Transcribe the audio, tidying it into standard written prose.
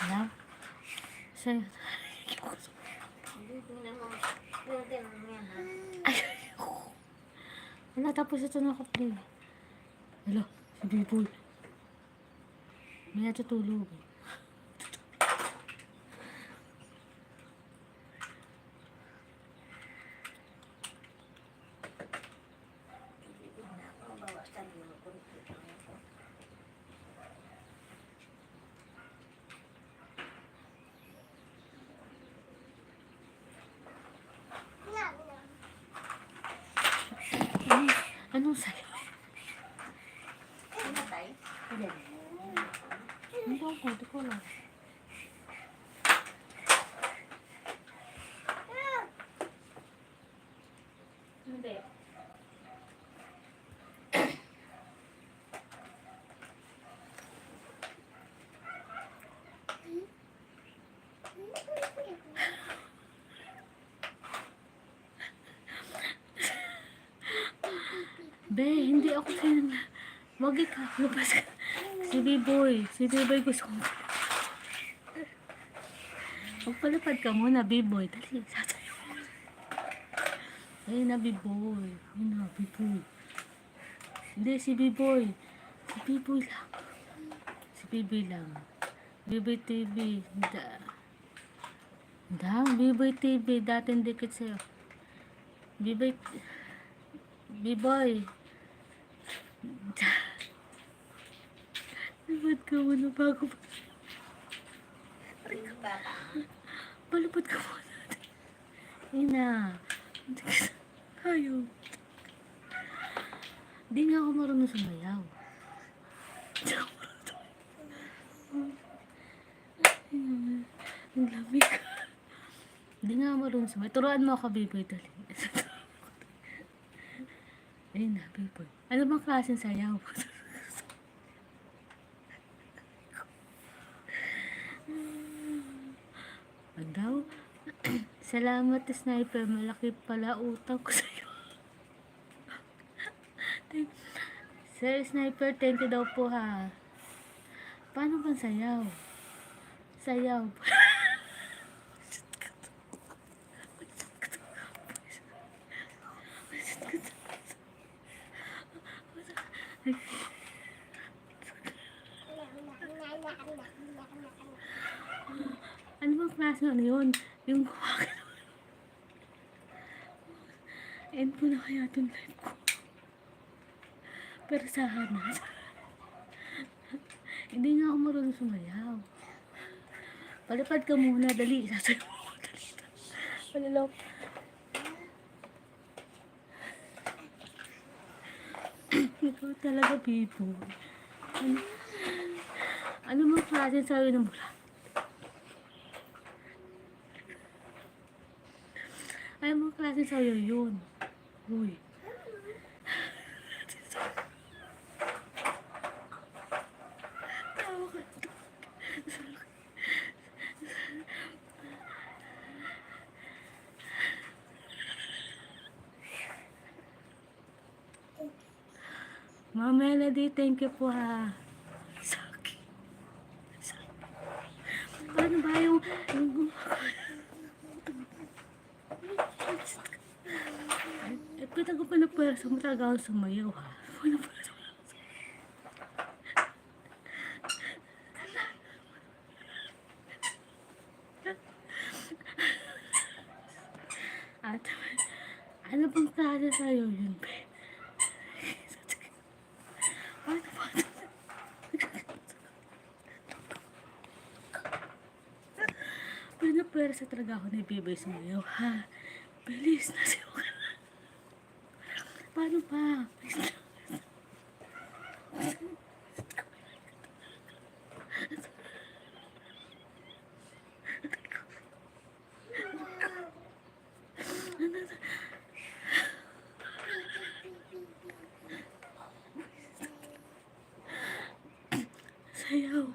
Wala? Sa'yo. Ay, wala, tapos ito nakaplay. Wala, si Biboy. May natutulog. Anong sayo? Hindi ko lang. Hindi. Be, hindi ako sa'yo. Wag ka, lumabas ka. Si Biboy gusto ko. Magpalapad ka muna, Biboy. Dali, sasayo. Ayun na, Biboy. Hindi, si Biboy. Si Biboy lang. Biboy TV. Biboy TV. Dating dikit sa'yo. Biboy. Palapad ka muna bago pa. Palapad ka muna. Ina. Ayaw. Di nga ako marunong sumayaw. Ang lamig. Di nga ako marunong sumayaw. Turuan mo ako, Biboy. Dali. Ayun na, Biboy. Ano bang klaseng sayaw? Daw? Salamat, Sniper. Malaki pala utang ko sa'yo. Sir Sniper, thank you daw po ha. Paano bang sayaw? Sayaw. Ano bang klase ano yun? Yung kumakan. End ko na kaya itong live ko. Pero sahan na. Hindi nga ako marunong sumayaw. Palipad ka muna, dali. Sasayaw mo, dali. Palalaw. Ikaw talaga, Bibo. Ano bang klase sa'yo ng mula? Ay, mga klase sa'yo yun. Uy. Ma'am Melody, thank you po ha. Sakit. Paano ba yung kita ko pa na pala sa matagal sumayaw ha. Paano pala sumayaw? At ano bang klase sa'yo yun, be? Paano ba? Pinapwersa talaga ako ni Biboy sumayaw ha. Bilis na siya. Paano pa? Sayaw.